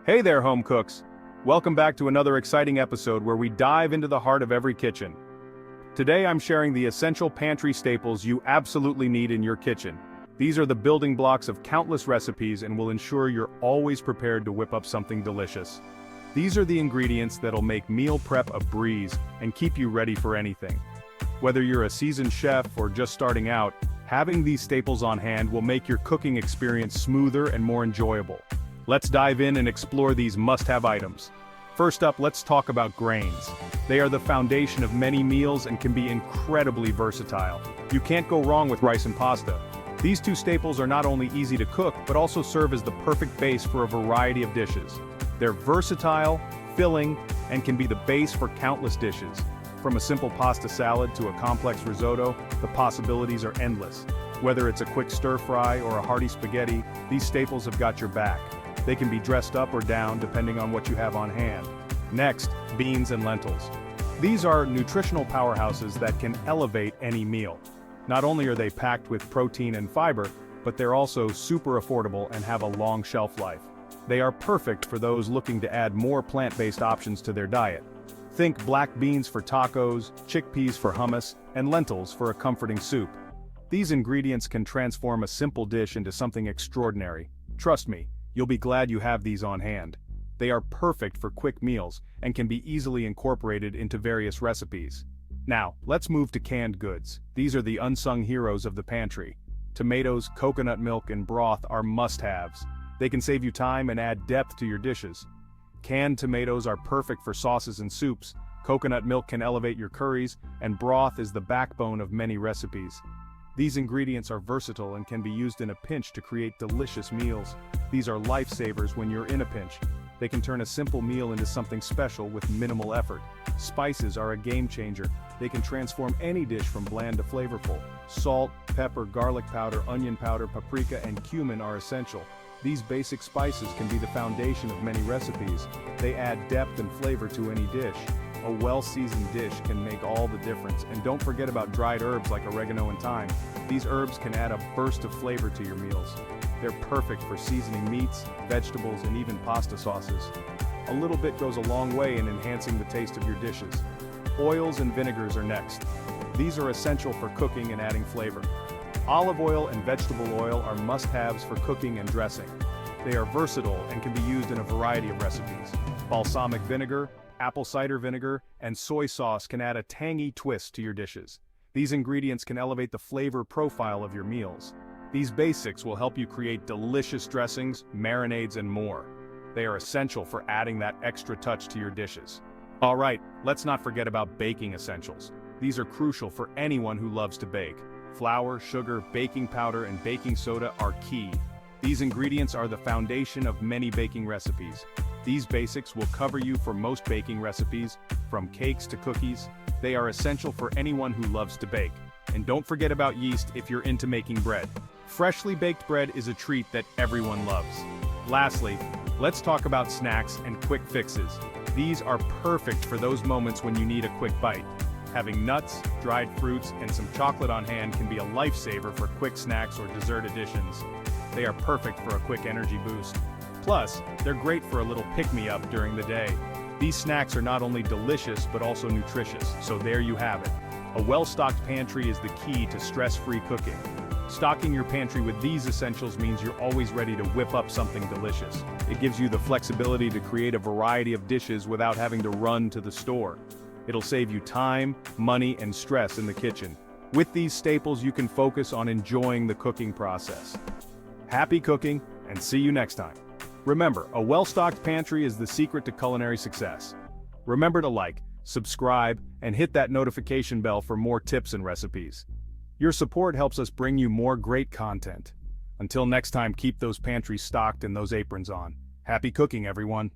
Hey there, home cooks! Welcome back to another exciting episode where we dive into the heart of every kitchen. Today I'm sharing the essential pantry staples you absolutely need in your kitchen. These are the building blocks of countless recipes and will ensure you're always prepared to whip up something delicious. These are the ingredients that'll make meal prep a breeze and keep you ready for anything. Whether you're a seasoned chef or just starting out, having these staples on hand will make your cooking experience smoother and more enjoyable. Let's dive in and explore these must-have items. First up, let's talk about grains. They are the foundation of many meals and can be incredibly versatile. You can't go wrong with rice and pasta. These two staples are not only easy to cook, but also serve as the perfect base for a variety of dishes. They're versatile, filling, and can be the base for countless dishes. From a simple pasta salad to a complex risotto, the possibilities are endless. Whether it's a quick stir-fry or a hearty spaghetti, these staples have got your back. They can be dressed up or down depending on what you have on hand. Next, beans and lentils. These are nutritional powerhouses that can elevate any meal. Not only are they packed with protein and fiber, but they're also super affordable and have a long shelf life. They are perfect for those looking to add more plant-based options to their diet. Think black beans for tacos, chickpeas for hummus, and lentils for a comforting soup. These ingredients can transform a simple dish into something extraordinary. Trust me, you'll be glad you have these on hand. They are perfect for quick meals and can be easily incorporated into various recipes. Now, let's move to canned goods. These are the unsung heroes of the pantry. Tomatoes, coconut milk, and broth are must-haves. They can save you time and add depth to your dishes. Canned tomatoes are perfect for sauces and soups, coconut milk can elevate your curries, and broth is the backbone of many recipes. These ingredients are versatile and can be used in a pinch to create delicious meals. These are lifesavers when you're in a pinch. They can turn a simple meal into something special with minimal effort. Spices are a game changer. They can transform any dish from bland to flavorful. Salt, pepper, garlic powder, onion powder, paprika, and cumin are essential. These basic spices can be the foundation of many recipes. They add depth and flavor to any dish. A well-seasoned dish can make all the difference, and don't forget about dried herbs like oregano and thyme. These herbs can add a burst of flavor to your meals. They're perfect for seasoning meats, vegetables, and even pasta sauces. A little bit goes a long way in enhancing the taste of your dishes. Oils and vinegars are next. These are essential for cooking and adding flavor. Olive oil and vegetable oil are must-haves for cooking and dressing. They are versatile and can be used in a variety of recipes. Balsamic vinegar, apple cider vinegar, and soy sauce can add a tangy twist to your dishes. These ingredients can elevate the flavor profile of your meals. These basics will help you create delicious dressings, marinades, and more. They are essential for adding that extra touch to your dishes. Alright, let's not forget about baking essentials. These are crucial for anyone who loves to bake. Flour, sugar, baking powder, and baking soda are key. These ingredients are the foundation of many baking recipes. These basics will cover you for most baking recipes, from cakes to cookies. They are essential for anyone who loves to bake. And don't forget about yeast if you're into making bread. Freshly baked bread is a treat that everyone loves. Lastly, let's talk about snacks and quick fixes. These are perfect for those moments when you need a quick bite. Having nuts, dried fruits, and some chocolate on hand can be a lifesaver for quick snacks or dessert additions. They are perfect for a quick energy boost. Plus, they're great for a little pick-me-up during the day. These snacks are not only delicious but also nutritious, so there you have it. A well-stocked pantry is the key to stress-free cooking. Stocking your pantry with these essentials means you're always ready to whip up something delicious. It gives you the flexibility to create a variety of dishes without having to run to the store. It'll save you time, money, and stress in the kitchen. With these staples, you can focus on enjoying the cooking process. Happy cooking, and see you next time. Remember, a well-stocked pantry is the secret to culinary success. Remember to like, subscribe, and hit that notification bell for more tips and recipes. Your support helps us bring you more great content. Until next time, keep those pantries stocked and those aprons on. Happy cooking, everyone.